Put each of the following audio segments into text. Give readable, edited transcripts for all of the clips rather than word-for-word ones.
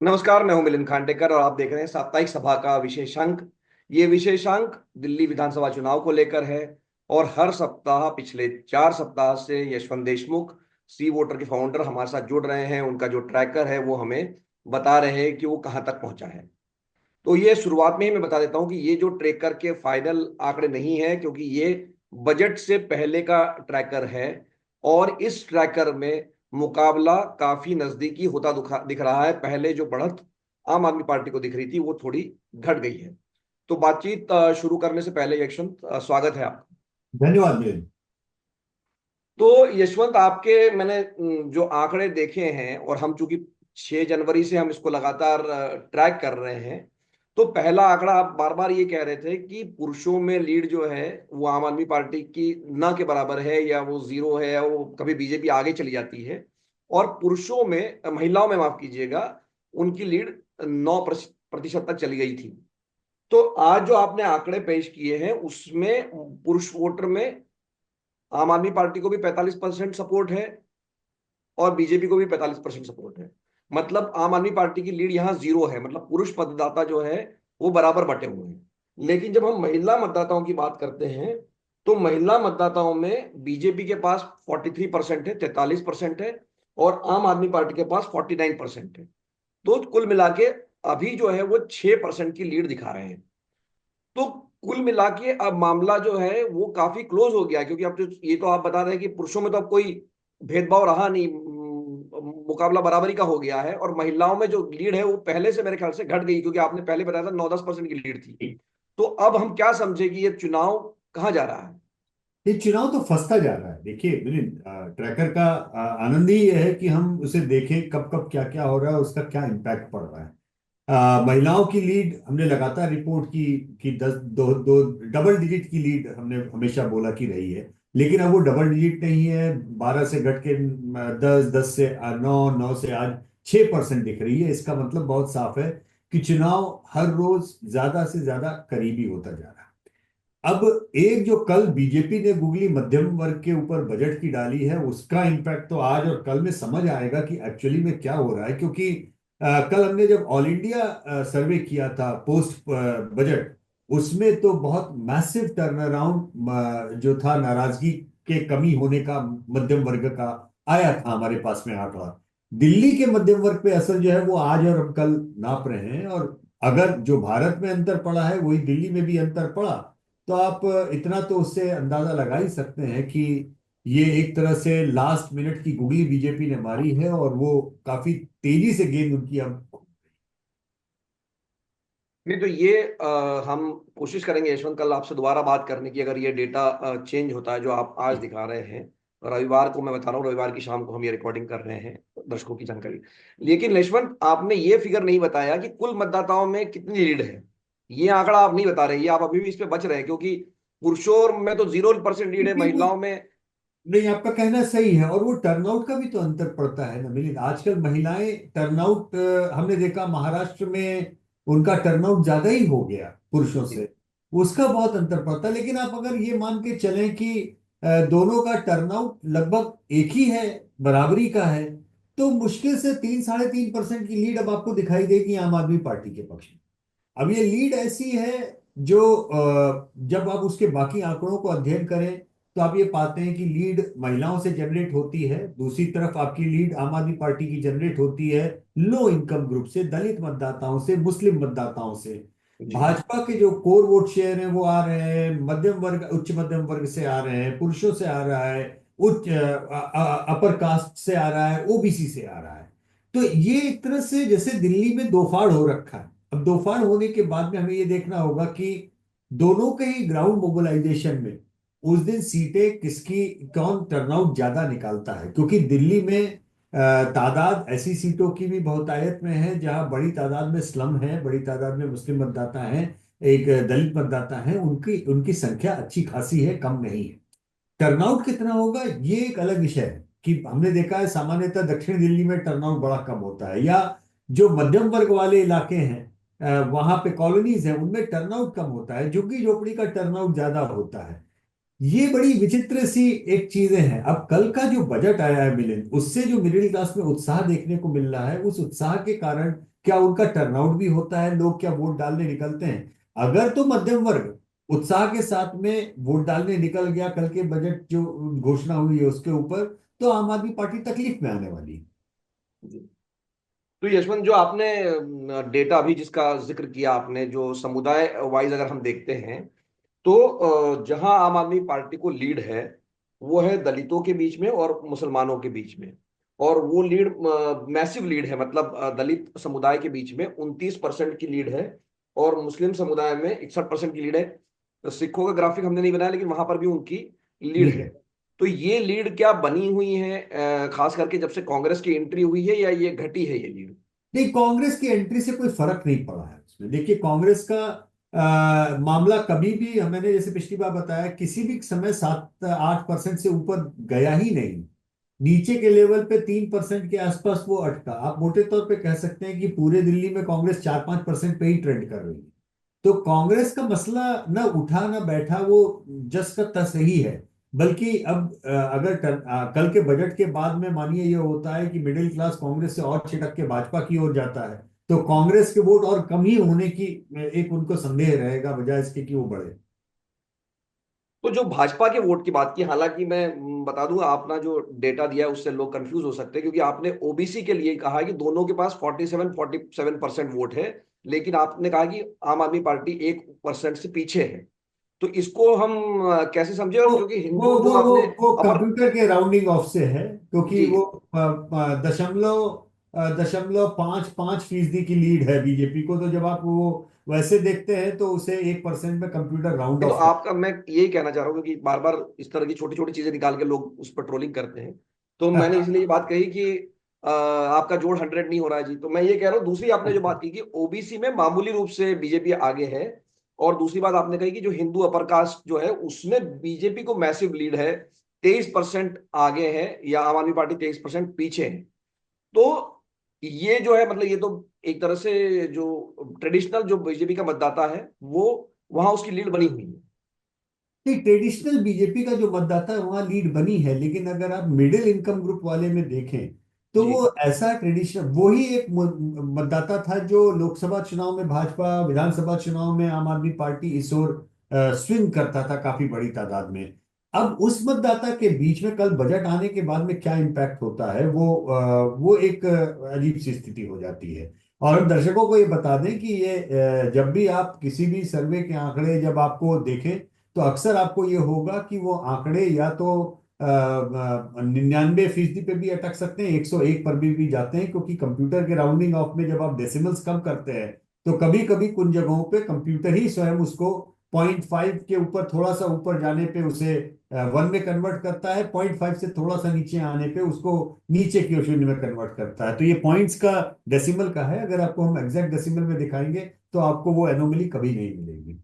नमस्कार, मैं हूं मिलिंद खांडेकर और आप देख रहे हैं साप्ताहिक सभा का विशेषांक। ये विशेषांक दिल्ली विधानसभा चुनाव को लेकर है। और हर सप्ताह पिछले 4 सप्ताह से यशवंत देशमुख सी वोटर के फाउंडर हमारे साथ जुड़ रहे हैं। उनका जो ट्रैकर है वो हमें बता रहे हैं कि वो कहां तक पहुंचा है। तो ये शुरुआत में ही मैं बता देता हूं कि ये जो ट्रैकर के फाइनल आंकड़े नहीं है, क्योंकि ये बजट से पहले का ट्रैकर है। और इस ट्रैकर में मुकाबला काफी नजदीकी होता दिख रहा है। पहले जो बढ़त आम आदमी पार्टी को दिख रही थी वो थोड़ी घट गई है। तो बातचीत शुरू करने से पहले यशवंत, स्वागत है आपका। धन्यवाद मिलिंद। तो यशवंत, आपके मैंने जो आंकड़े देखे हैं, और हम चूंकि 6 जनवरी से हम इसको लगातार ट्रैक कर रहे हैं। तो पहला आंकड़ा आप बार बार ये कह रहे थे कि पुरुषों में लीड जो है वो आम आदमी पार्टी की ना के बराबर है, या वो जीरो है, या वो कभी बीजेपी आगे चली जाती है। और पुरुषों में, महिलाओं में माफ कीजिएगा, उनकी लीड 9% तक चली गई थी। तो आज जो आपने आंकड़े पेश किए हैं उसमें पुरुष वोटर में आम आदमी पार्टी को भी 45% सपोर्ट है और बीजेपी को भी 45% सपोर्ट है। मतलब आम आदमी पार्टी की लीड यहाँ जीरो है, मतलब पुरुष मतदाता जो है वो बराबर बटे हुए हैं। लेकिन जब हम महिला मतदाताओं की बात करते हैं तो महिला मतदाताओं में बीजेपी के पास 43% है, 43% है। और आम आदमी पार्टी के पास 49% है। तो कुल मिला के अभी जो है वो 6% की लीड दिखा रहे हैं। तो कुल मिला के अब मामला जो है वो काफी क्लोज हो गया, क्योंकि अब जो ये तो आप बता रहे हैं कि पुरुषों में तो अब कोई भेदभाव रहा नहीं, मुकाबला बराबरी का हो गया है। और महिलाओं में जो लीड है वो पहले से मेरे ख्याल से घट गई, क्योंकि आपने पहले बताया था 9-10% की लीड थी। तो अब हम क्या समझे कि ये चुनाव कहाँ जा रहा है? ये चुनाव तो फंसता जा रहा है। देखिए मिलिंद, ट्रैकर का आनंद ही ये है कि हम उसे देखें कब कब क्या क्या हो रहा है, उसका क्या इम्पैक्ट पड़ रहा है। महिलाओं की लीड हमने लगातार रिपोर्ट की कि 10 दो 2 डबल डिजिट की लीड हमने हमेशा बोला कि रही है। लेकिन अब वो डबल डिजिट नहीं है, 12 से घट के 10, 10 से 9, 9 से आज 6% दिख रही है। इसका मतलब बहुत साफ है कि चुनाव हर रोज ज्यादा से ज्यादा करीबी होता जा रहा है। अब एक जो कल बीजेपी ने गुगली मध्यम वर्ग के ऊपर बजट की डाली है, उसका इम्पैक्ट तो आज और कल में समझ आएगा कि एक्चुअली में क्या हो रहा है। क्योंकि कल हमने जब ऑल इंडिया सर्वे किया था पोस्ट बजट, उसमें तो बहुत मैसिव टर्न अराउंड जो था नाराजगी के कमी होने का मध्यम वर्ग का आया था हमारे पास में आंकड़ा। दिल्ली के मध्यम वर्ग पे असर जो है वो आज और हम कल नाप रहे हैं। और अगर जो भारत में अंतर पड़ा है वही दिल्ली में भी अंतर पड़ा, तो आप इतना तो उससे अंदाजा लगा ही सकते हैं कि ये एक तरह से लास्ट मिनट की गुगली बीजेपी ने मारी है और वो काफी तेजी से गेंद उनकी अब। नहीं तो ये हम कोशिश करेंगे यशवंत कल आपसे दोबारा बात करने की, अगर ये डेटा चेंज होता है जो आप आज दिखा रहे हैं। रविवार को मैं बता रहा हूँ, रविवार की शाम को हम ये रिकॉर्डिंग कर रहे हैं, दर्शकों की जानकारी। लेकिन यशवंत, आपने ये फिगर नहीं बताया कि कुल मतदाताओं में कितनी लीड है। ये आंकड़ा आप नहीं बता रहे, ये आप अभी भी इस पे बच रहे हैं, क्योंकि पुरुषों में तो 0% लीड है, देखिए वो, महिलाओं में। नहीं आपका कहना सही है। और वो टर्नआउट का भी तो अंतर पड़ता है ना मिलिंद। आजकल महिलाएं टर्नआउट, हमने देखा महाराष्ट्र में उनका टर्नआउट ज्यादा ही हो गया पुरुषों से। उसका बहुत अंतर पड़ता है। लेकिन आप अगर ये मान के चलें कि दोनों का टर्नआउट लगभग एक ही है, बराबरी का है, तो मुश्किल से 3, 3.5% की लीड अब आपको दिखाई देगी आम आदमी पार्टी के पक्ष में। अब ये लीड ऐसी है जो जब आप उसके बाकी आंकड़ों को अध्ययन करें तो आप ये पाते हैं कि लीड महिलाओं से जनरेट होती है, दूसरी तरफ आपकी लीड आम आदमी पार्टी की जनरेट होती है लो इनकम ग्रुप से, दलित मतदाताओं से, मुस्लिम मतदाताओं से। जी। भाजपा के जो कोर वोट शेयर है वो आ रहे हैं मध्यम वर्ग, उच्च मध्यम वर्ग से आ रहे हैं, पुरुषों से आ रहा है, उच्च अपर कास्ट से आ रहा है, ओबीसी से आ रहा है। तो ये एक तरह से जैसे दिल्ली में दो फाड़ हो रखा है। अब दो फाड़ होने के बाद में हमें ये देखना होगा कि दोनों के ही ग्राउंड मोबिलाइजेशन में उस दिन सीटें किसकी, कौन टर्नआउट ज्यादा निकालता है। क्योंकि दिल्ली में तादाद ऐसी सीटों की भी बहुतायत में है जहां बड़ी तादाद में स्लम है, बड़ी तादाद में मुस्लिम मतदाता हैं, एक दलित मतदाता हैं, उनकी उनकी संख्या अच्छी खासी है, कम नहीं है। टर्नआउट कितना होगा ये एक अलग विषय है। कि हमने देखा है सामान्यतः दक्षिण दिल्ली में टर्नआउट बड़ा कम होता है, या जो मध्यम वर्ग वाले इलाके हैं वहां पे कॉलोनीज हैं उनमें टर्नआउट कम होता है, झुग्गी झोपड़ी का टर्नआउट ज्यादा होता है। ये बड़ी विचित्र सी एक चीजें हैं। अब कल का जो बजट आया है मिलिंद, उससे जो मिडिल क्लास में उत्साह देखने को मिल रहा है, उस उत्साह के कारण क्या उनका टर्नआउट भी होता है, लोग क्या वोट डालने निकलते हैं? अगर तो मध्यम वर्ग उत्साह के साथ में वोट डालने निकल गया कल के बजट जो घोषणा हुई है उसके ऊपर, तो आम आदमी पार्टी तकलीफ में आने वाली है। जी। तो यशवंत, जो आपने डेटा अभी जिसका जिक्र किया आपने, जो समुदाय वाइज अगर हम देखते हैं, तो जहां आम आदमी पार्टी को लीड है वो है दलितों के बीच में और मुसलमानों के बीच में। और वो लीड मैसिव लीड है, मतलब दलित समुदाय के बीच में 29% की लीड है, और मुस्लिम समुदाय में 61% की लीड है। तो सिखों का ग्राफिक हमने नहीं बनाया, लेकिन वहां पर भी उनकी लीड लीड है। है। तो ये लीड क्या बनी हुई है खास करके जब से कांग्रेस की एंट्री हुई है, या ये घटी है ये लीड? नहीं, कांग्रेस की एंट्री से कोई फर्क नहीं पड़ा है उसमें। देखिए, कांग्रेस का मामला कभी भी, मैंने जैसे पिछली बार बताया, किसी भी समय 7-8% से ऊपर गया ही नहीं। नीचे के लेवल पे 3% के आसपास वो अटका। आप मोटे तौर पे कह सकते हैं कि पूरे दिल्ली में कांग्रेस 4-5% पे ही ट्रेंड कर रही है। तो कांग्रेस का मसला न उठा न बैठा, वो जस का तस ही है। बल्कि अब अगर कल के बजट के बाद में मानिए ये होता है कि मिडिल क्लास कांग्रेस से और छिटक के भाजपा की ओर जाता है, तो कांग्रेस के वोट और कम ही होने की एक उनको संदेह रहेगा, बजाय इसके कि वो बढ़े। तो जो भाजपा के वोट की बात की, हालांकि मैं बता दूं, आपने जो डेटा दिया है उससे लोग कंफ्यूज हो सकते हैं, क्योंकि आपने ओबीसी के लिए कहा है कि दोनों के पास 47% वोट है, लेकिन आपने कहा कि आम आदमी पार्टी 1% से पीछे है। तो इसको हम कैसे समझे? वो और क्योंकि वो हिंदू जो वो वो आपने वो अपर, कंप्यूटर के राउंडिंग ऑफ से है, क्योंकि जी, वो दशमलव 5.5% की लीड है बीजेपी को। तो जब आप वो वैसे देखते हैं तो उसे 1% में कंप्यूटर राउंड नहीं तो ऑफ कर। आपका, मैं यही कहना चाह रहा हूँ, क्योंकि बार बार इस तरह की छोटी छोटी चीजें निकाल के लोग उस पर ट्रोलिंग करते हैं। तो मैंने इसलिए ये बात कही कि आपका जोड़ 100 नहीं हो रहा है जी। तो मैं ये कह रहा हूँ, दूसरी आपने जो बात की कि ओबीसी में मामूली रूप से बीजेपी आगे है, और दूसरी बात आपने कही कि जो हिंदू अपर कास्ट जो है उसमें बीजेपी को मैसिव लीड है, 23% आगे है, या आम आदमी पार्टी 23% पीछे है। तो ये जो है, मतलब ये तो एक तरह से जो ट्रेडिशनल जो बीजेपी का मतदाता है वो वहां उसकी लीड बनी हुई है। नहीं, ट्रेडिशनल बीजेपी का जो मतदाता है वहां लीड बनी है, लेकिन अगर आप मिडिल इनकम ग्रुप वाले में देखें तो जी। वो ऐसा ट्रेडिशनल वही एक मतदाता था जो लोकसभा चुनाव में भाजपा, विधानसभा चुनाव में आम आदमी पार्टी इस ओर स्विंग करता था काफी बड़ी तादाद में। अब उस मतदाता के बीच में कल बजट आने के बाद में क्या इम्पैक्ट होता है, वो एक अजीब सी स्थिति हो जाती है। और हम दर्शकों को ये बता दें कि ये जब भी आप किसी भी सर्वे के आंकड़े जब आपको देखें, तो अक्सर आपको ये होगा कि वो आंकड़े या तो 99% पे भी अटक सकते हैं, 101 पर भी जाते हैं, क्योंकि कंप्यूटर के राउंडिंग ऑफ में जब आप डेसिमल्स कम करते हैं तो कभी कभी कुछ जगहों पे कंप्यूटर ही स्वयं उसको 0.5 के ऊपर, थोड़ा सा ऊपर जाने पे उसे 1 में कन्वर्ट करता है, 0.5 से थोड़ा सा नीचे आने पे उसको नीचे की ओर शून्य में कन्वर्ट करता है। तो ये पॉइंट्स का डेसिमल का है। अगर आपको हम एग्जैक्ट डेसिमल में दिखाएंगे तो आपको वो एनोमली कभी नहीं मिलेगी।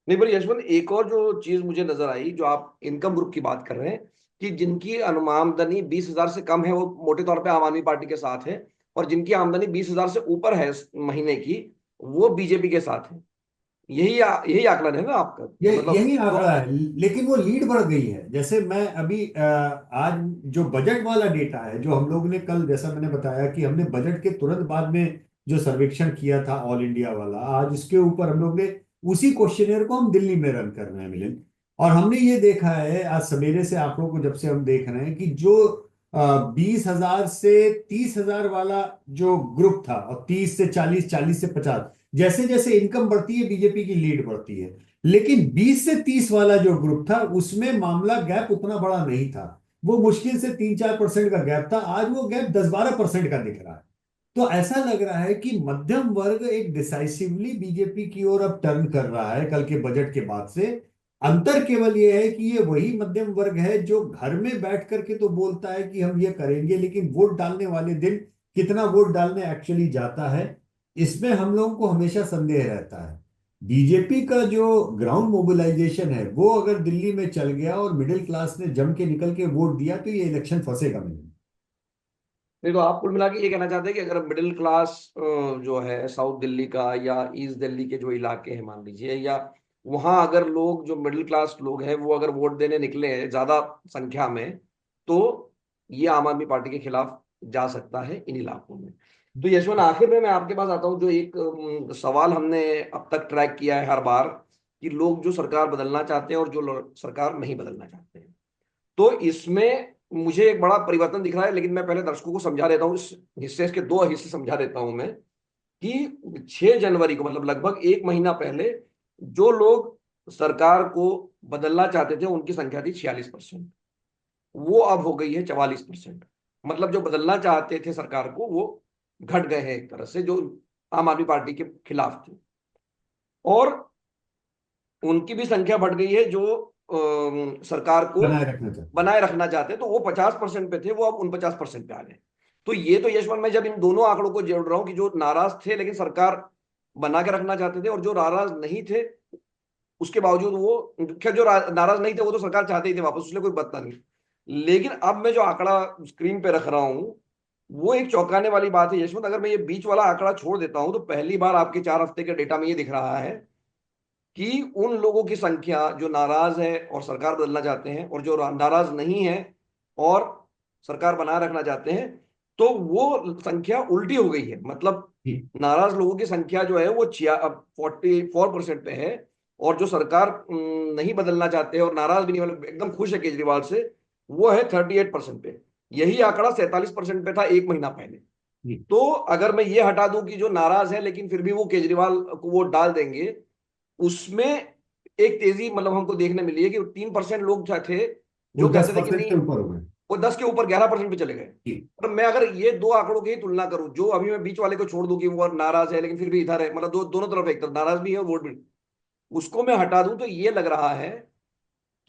नहीं, पर यशवंत, एक और जो चीज मुझे नजर आई, जो आप इनकम ग्रुप की बात कर रहे हैं, कि जिनकी अनुमानदनी 20,000 से कम है वो मोटे तौर पे आम आदमी पार्टी के साथ है, और जिनकी आमदनी 20,000 से ऊपर है महीने की, वो बीजेपी के साथ है। यही आकलन है ना आपका, ये मतलब यही जो? आंकड़ा है, लेकिन वो लीड बढ़ गई है। जैसे मैं अभी आज जो बजट वाला डेटा है जो हम लोग ने कल, जैसा मैंने बताया कि हमने बजट के तुरंत बाद में जो सर्वेक्षण किया था ऑल इंडिया वाला, आज उसके ऊपर हम लोग ने उसी क्वेश्चनेयर को हम दिल्ली में रन कर रहे हैं मिलिंद। और हमने ये देखा है आज सवेरे से आंकड़ों को जब से हम देख रहे हैं कि जो 20,000 से 30,000 वाला जो ग्रुप था, और 30 से 40, 40 से 50, जैसे जैसे इनकम बढ़ती है बीजेपी की लीड बढ़ती है। लेकिन 20 से 30 वाला जो ग्रुप था उसमें मामला गैप उतना बड़ा नहीं था। वो मुश्किल से 3-4% का गैप था, आज वो गैप 10-12% का दिख रहा है। तो ऐसा लग रहा है कि मध्यम वर्ग एक डिसाइसिवली बीजेपी की ओर अब टर्न कर रहा है कल के बजट के बाद से। अंतर केवल ये है कि ये वही मध्यम वर्ग है जो घर में बैठ करके तो बोलता है कि हम ये करेंगे, लेकिन वोट डालने वाले दिन कितना वोट डालने एक्चुअली जाता है, इसमें हम लोगों को हमेशा संदेह रहता है। बीजेपी का जो ग्राउंड मोबिलाइजेशन है वो अगर दिल्ली में चल गया और मिडिल क्लास ने जम के निकल के वोट दिया तो ये इलेक्शन फंसेगा नहीं। नहीं तो आप कुल मिला के ये कहना चाहते हैं कि अगर मिडिल क्लास जो है साउथ दिल्ली का, या ईस्ट दिल्ली के जो इलाके हैं मान लीजिए, या वहां अगर लोग जो मिडिल क्लास लोग हैं वो अगर वोट देने निकले हैं ज्यादा संख्या में, तो ये आम आदमी पार्टी के खिलाफ जा सकता है इन इलाकों में। तो यशवंत, आखिर में मैं आपके पास आता हूँ, जो एक सवाल हमने अब तक ट्रैक किया है हर बार, कि लोग जो सरकार बदलना चाहते हैं और जो सरकार नहीं बदलना चाहते हैं। तो इसमें मुझे एक बड़ा परिवर्तन दिख रहा है, लेकिन मैं पहले दर्शकों को समझा देता हूँ, इस हिस्से, इसके दो हिस्से समझा देता हूं मैं, कि 6 जनवरी को, मतलब लगभग एक महीना पहले, जो लोग सरकार को बदलना चाहते थे उनकी संख्या थी 46%। वो अब हो गई है 44%। मतलब जो बदलना चाहते थे सरकार को वो घट गए हैं एक तरह से, जो आम आदमी पार्टी के खिलाफ थे। और उनकी भी संख्या बढ़ गई है जो सरकार को बनाए रखना चाहते हैं। बनाए रखना चाहते हैं। तो वो 50% पे थे, वो अब 49% पे आ गए। तो ये तो यशवंत, मैं जब इन दोनों आंकड़ों को जोड़ रहा हूं, कि जो नाराज थे लेकिन सरकार बना के रखना चाहते थे, और जो नाराज नहीं थे उसके बावजूद वो, खैर जो नाराज नहीं थे वो तो सरकार चाहते ही थे वापस, उसमें कोई बात नहीं। लेकिन अब मैं जो आंकड़ा स्क्रीन पे रख रहा हूं, वो एक चौंकाने वाली बात है यशवंत। अगर मैं ये बीच वाला आंकड़ा छोड़ देता हूं, तो पहली बार आपके 4 हफ्ते के डेटा में ये दिख रहा है कि उन लोगों की संख्या जो नाराज है और सरकार बदलना चाहते हैं, और जो नाराज नहीं है और सरकार बनाए रखना चाहते हैं, तो वो संख्या उल्टी हो गई है। मतलब जी नाराज लोगों की संख्या जो है वो 44% पे है, और जो सरकार नहीं बदलना चाहते और नाराज भी नहीं, मतलब एकदम खुश है केजरीवाल से, वो है 38% पे। यही आंकड़ा 47% पे था एक महीना पहले। जी। तो अगर मैं ये हटा दूं कि जो नाराज है लेकिन फिर भी वो केजरीवाल को वोट डाल देंगे, उसमें एक तेजी मतलब हमको देखने मिली है, कि 3% लोग थे वो जो दस कहते थे कि परसेंट नहीं, के ऊपर हो गए। वो 10 के ऊपर 11% पे चले गए। जी और मैं अगर ये दो आंकड़ों की ही तुलना करूं, जो अभी मैं बीच वाले को छोड़ दूं कि वो नाराज है लेकिन फिर भी इधर है, मतलब दोनों तरफ, एक तरफ नाराज भी है और वोट भी, उसको मैं हटा दूं, तो ये लग रहा है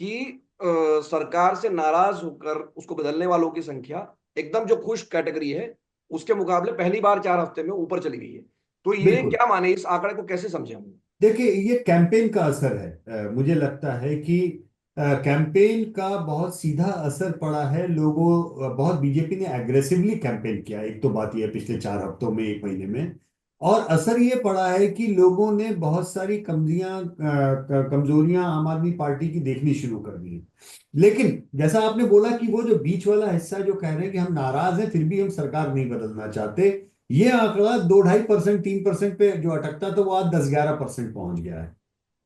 कि सरकार से नाराज होकर उसको बदलने वालों की संख्या, एकदम जो खुश कैटेगरी है उसके मुकाबले पहली बार 4 हफ्ते में ऊपर चली गई है। तो ये बिल्कुल। क्या माने, इस आंकड़े को कैसे समझे हम? देखिए ये कैंपेन का असर है। मुझे लगता है कि कैंपेन का बहुत सीधा असर पड़ा है लोगों। बहुत बीजेपी ने एग्रेसिवली कैंपेन किया, एक तो बात यह है पिछले 4 हफ्तों में, एक महीने में। और असर ये पड़ा है कि लोगों ने बहुत सारी कमजोरियां आम आदमी पार्टी की देखनी शुरू कर दी। लेकिन जैसा आपने बोला कि वो जो बीच वाला हिस्सा जो कह रहे हैं कि हम नाराज हैं फिर भी हम सरकार नहीं बदलना चाहते, ये आंकड़ा 2-2.5%, 3% पे जो अटकता था वो आज 10-11% पहुंच गया है।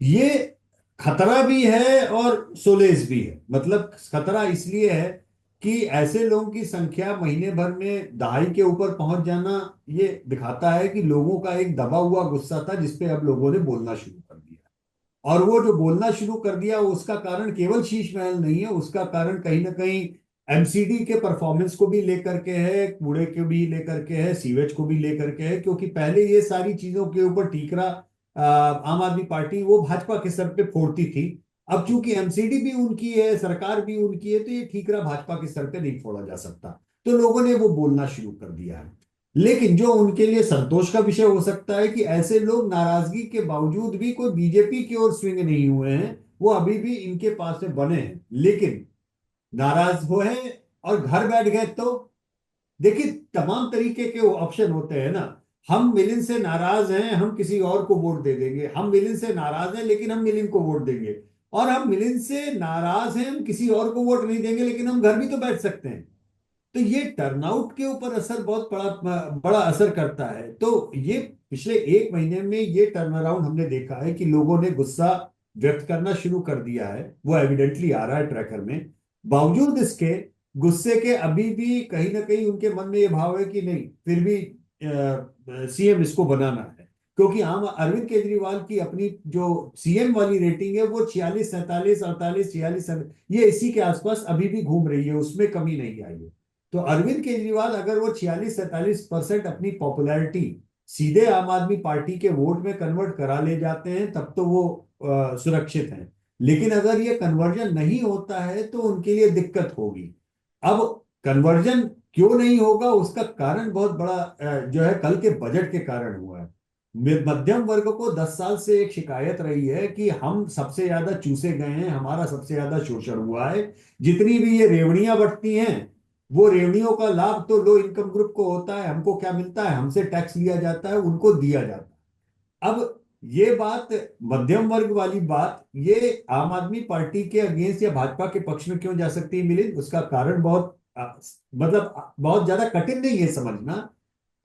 ये खतरा भी है और सोलेस भी है। मतलब खतरा इसलिए है कि ऐसे लोगों की संख्या महीने भर में 2.5 के ऊपर पहुंच जाना, ये दिखाता है कि लोगों का एक दबा हुआ गुस्सा था जिसपे अब लोगों ने बोलना शुरू कर दिया। और वो जो बोलना शुरू कर दिया उसका कारण केवल शीश महल नहीं है, उसका कारण कहीं ना कहीं एमसीडी के परफॉर्मेंस को भी लेकर के है, कूड़े को भी लेकर के है, सीवेज को भी लेकर के है। क्योंकि पहले ये सारी चीजों के ऊपर ठीकरा आम आदमी पार्टी वो भाजपा के सर पे फोड़ती थी। अब चूंकि एमसीडी भी उनकी है, सरकार भी उनकी है, तो ये ठीकरा भाजपा के सर पे नहीं फोड़ा जा सकता। तो लोगों ने वो बोलना शुरू कर दिया है। लेकिन जो उनके लिए संतोष का विषय हो सकता है कि ऐसे लोग नाराजगी के बावजूद भी कोई बीजेपी की ओर स्विंग नहीं हुए हैं, वो अभी भी इनके पास में बने हैं। लेकिन नाराज हो हैं और घर बैठ गए तो देखिए तमाम तरीके के ऑप्शन होते हैं ना। हम मिलिंद से नाराज हैं, हम किसी और को वोट दे देंगे। हम मिलिंद से नाराज हैं लेकिन हम मिलिंद को वोट देंगे। और हम मिलिंद से नाराज हैं, हम किसी और को वोट नहीं देंगे लेकिन हम घर भी तो बैठ सकते हैं। तो ये टर्नआउट के ऊपर असर बहुत बड़ा बड़ा असर करता है। तो ये पिछले एक महीने में ये टर्न अराउंड हमने देखा है कि लोगों ने गुस्सा व्यक्त करना शुरू कर दिया है। वो एविडेंटली आ रहा है ट्रैकर में। बावजूद इसके गुस्से के अभी भी कहीं ना कहीं उनके मन में ये भाव है कि नहीं, फिर भी सीएम इसको बनाना है। क्योंकि आम अरविंद केजरीवाल की अपनी जो सीएम वाली रेटिंग है वो 46, 47, 48, 46, ये इसी के आसपास अभी भी घूम रही है, उसमें कमी नहीं आई है। तो अरविंद केजरीवाल अगर वो 46-47% अपनी पॉपुलैरिटी सीधे आम आदमी पार्टी के वोट में कन्वर्ट करा ले जाते हैं तब तो वो सुरक्षित हैं। लेकिन अगर ये कन्वर्जन नहीं होता है तो उनके लिए दिक्कत होगी। अब कन्वर्जन क्यों नहीं होगा उसका कारण बहुत बड़ा जो है कल के बजट के कारण हुआ है। मध्यम वर्ग को 10 साल से एक शिकायत रही है कि हम सबसे ज्यादा चूसे गए हैं, हमारा सबसे ज्यादा शोषण हुआ है। जितनी भी ये रेवड़ियां बढ़ती हैं, वो रेवड़ियों का लाभ तो लो इनकम ग्रुप को होता है। हमको क्या मिलता है? हमसे टैक्स लिया जाता है, उनको दिया जाता है। अब ये बात, मध्यम वर्ग वाली बात, ये आम आदमी पार्टी के अगेंस्ट या भाजपा के पक्ष में क्यों जा सकती है मिलिंद? उसका कारण बहुत मतलब बहुत ज्यादा कठिन नहीं है समझना।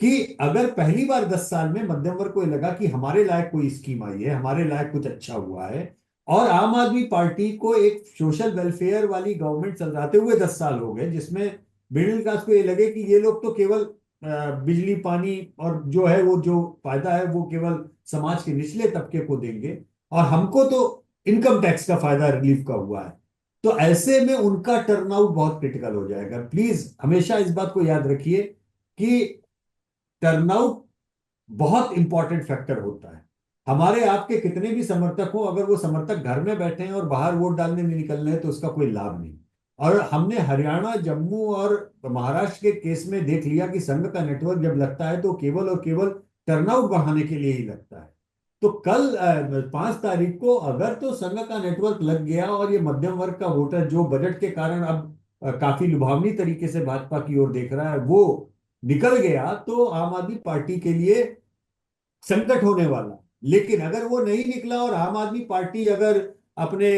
कि अगर पहली बार 10 साल में मध्यम वर्ग को ये लगा कि हमारे लायक कोई स्कीम आई है, हमारे लायक कुछ अच्छा हुआ है, और आम आदमी पार्टी को एक सोशल वेलफेयर वाली गवर्नमेंट चलाते हुए 10 साल हो गए, जिसमें मिडिल क्लास को ये लगे कि ये लोग तो केवल बिजली पानी और जो है वो जो फायदा है वो केवल समाज के निचले तबके को देंगे, और हमको तो इनकम टैक्स का फायदा रिलीफ का हुआ है। तो ऐसे में उनका टर्नआउट बहुत क्रिटिकल हो जाएगा। प्लीज हमेशा इस बात को याद रखिए कि टर्नआउट बहुत इंपॉर्टेंट फैक्टर होता है। हमारे आपके कितने भी समर्थक हो, अगर वो समर्थक घर में बैठे हैं और बाहर वोट डालने नहीं निकल रहे हैं तो उसका कोई लाभ नहीं। और हमने हरियाणा, जम्मू और महाराष्ट्र के केस में देख लिया कि संघ का नेटवर्क जब लगता है तो केवल और केवल टर्नआउट बढ़ाने के लिए ही लगता है। तो कल 5 तारीख को अगर तो संघ का नेटवर्क लग गया और ये मध्यम वर्ग का वोटर जो बजट के कारण अब काफी लुभावनी तरीके से भाजपा की ओर देख रहा है वो निकल गया, तो आम आदमी पार्टी के लिए संकट होने वाला। लेकिन अगर वो नहीं निकला और आम आदमी पार्टी अगर अपने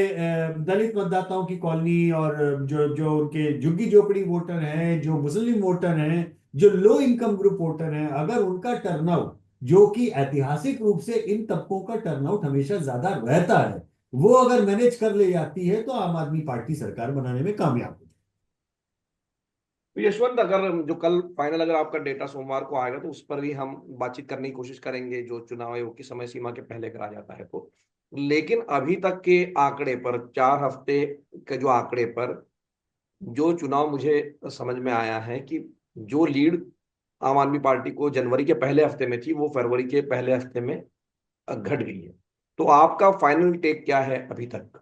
दलित मतदाताओं की कॉलोनी और जो जो उनके झुग्गी झोपड़ी वोटर हैं, जो मुस्लिम वोटर हैं, जो लो इनकम ग्रुप वोटर हैं, अगर उनका टर्नआउट, जो कि ऐतिहासिक रूप से इन तबकों का टर्नआउट हमेशा ज्यादा रहता है, वो अगर मैनेज कर ले जाती है तो आम आदमी पार्टी सरकार बनाने में कामयाब हो। तो यशवंत, अगर जो कल फाइनल अगर आपका डेटा सोमवार को आएगा तो उस पर भी हम बातचीत करने की कोशिश करेंगे, जो चुनाव आयोग की समय सीमा के पहले करा जाता है तो। लेकिन अभी तक के आंकड़े पर, 4 हफ्ते के जो आंकड़े पर, जो चुनाव मुझे समझ में आया है कि जो लीड आम आदमी पार्टी को जनवरी के पहले हफ्ते में थी वो फरवरी के पहले हफ्ते में घट गई है। तो आपका फाइनल टेक क्या है अभी तक?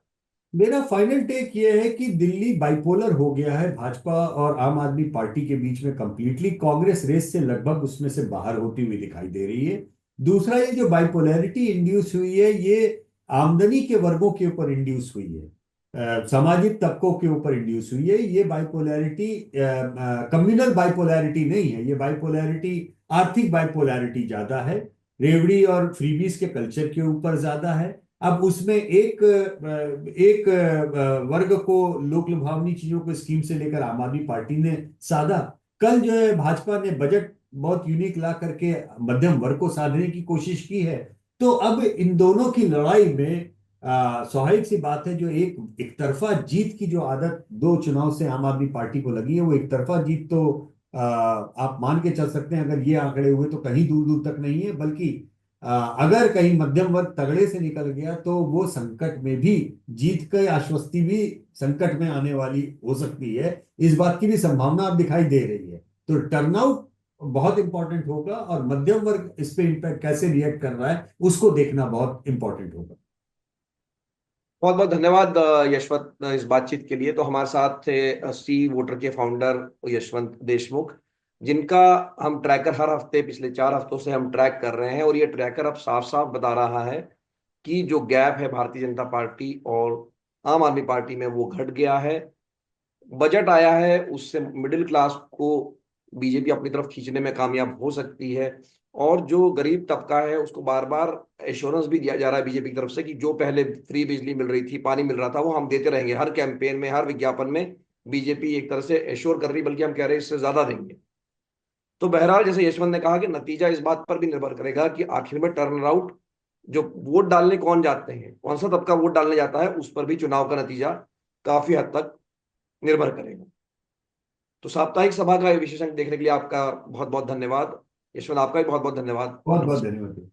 मेरा फाइनल टेक ये है कि दिल्ली बाइपोलर हो गया है, भाजपा और आम आदमी पार्टी के बीच में कंप्लीटली। कांग्रेस रेस से लगभग उसमें से बाहर होती हुई दिखाई दे रही है। दूसरा, ये जो बाइपोलैरिटी इंड्यूस हुई है ये आमदनी के वर्गों के ऊपर इंड्यूस हुई है, सामाजिक तबकों के ऊपर इंड्यूस हुई है। ये बाइपोलैरिटी कम्युनल बाइपोलैरिटी नहीं है, ये बाइपोलैरिटी आर्थिक बाइपोलैरिटी ज्यादा है, रेवड़ी और फ्रीबीज के कल्चर के ऊपर ज्यादा है। अब उसमें एक वर्ग को लोक लुभावनी चीजों को स्कीम से लेकर आम आदमी पार्टी ने साधा। कल जो है भाजपा ने बजट बहुत यूनिक ला करके मध्यम वर्ग को साधने की कोशिश की है। तो अब इन दोनों की लड़ाई में स्वाभाविक सी बात है, जो एक तरफा जीत की जो आदत 2 चुनाव से आम आदमी पार्टी को लगी है, वो एक तरफा जीत तो आप मान के चल सकते हैं, अगर ये आंकड़े हुए तो कहीं दूर दूर तक नहीं है। बल्कि अगर कहीं मध्यम वर्ग तगड़े से निकल गया तो वो संकट में भी, जीत की आश्वस्ति भी संकट में आने वाली हो सकती है। इस बात की भी संभावना अब दिखाई दे रही है। तो टर्नआउट बहुत इंपॉर्टेंट होगा और मध्यम वर्ग इस पे इम्पैक्ट कैसे रिएक्ट कर रहा है उसको देखना बहुत इंपॉर्टेंट होगा। बहुत बहुत धन्यवाद यशवंत, इस बातचीत के लिए। तो हमारे साथ थे सी वोटर के फाउंडर यशवंत देशमुख, जिनका हम ट्रैकर हर हफ्ते पिछले 4 हफ्तों से हम ट्रैक कर रहे हैं, और ये ट्रैकर अब साफ साफ बता रहा है कि जो गैप है भारतीय जनता पार्टी और आम आदमी पार्टी में वो घट गया है। बजट आया है, उससे मिडिल क्लास को बीजेपी अपनी तरफ खींचने में कामयाब हो सकती है। और जो गरीब तबका है उसको बार बार एश्योरेंस भी दिया जा रहा है बीजेपी की तरफ से कि जो पहले फ्री बिजली मिल रही थी, पानी मिल रहा था, वो हम देते रहेंगे। हर कैंपेन में, हर विज्ञापन में बीजेपी एक तरह से एश्योर कर रही, बल्कि हम कह रहे हैं इससे ज्यादा देंगे। तो बहरहाल, जैसे यशवंत ने कहा कि नतीजा इस बात पर भी निर्भर करेगा कि आखिर में टर्न आउट, जो वोट डालने कौन जाते हैं, कौन सा तबका वोट डालने जाता है, उस पर भी चुनाव का नतीजा काफी हद तक निर्भर करेगा। तो साप्ताहिक सभा का ये विशेषण देखने के लिए आपका बहुत बहुत धन्यवाद। यशवंत, आपका भी बहुत बहुत धन्यवाद। बहुत बहुत नमस्कार। धन्यवाद।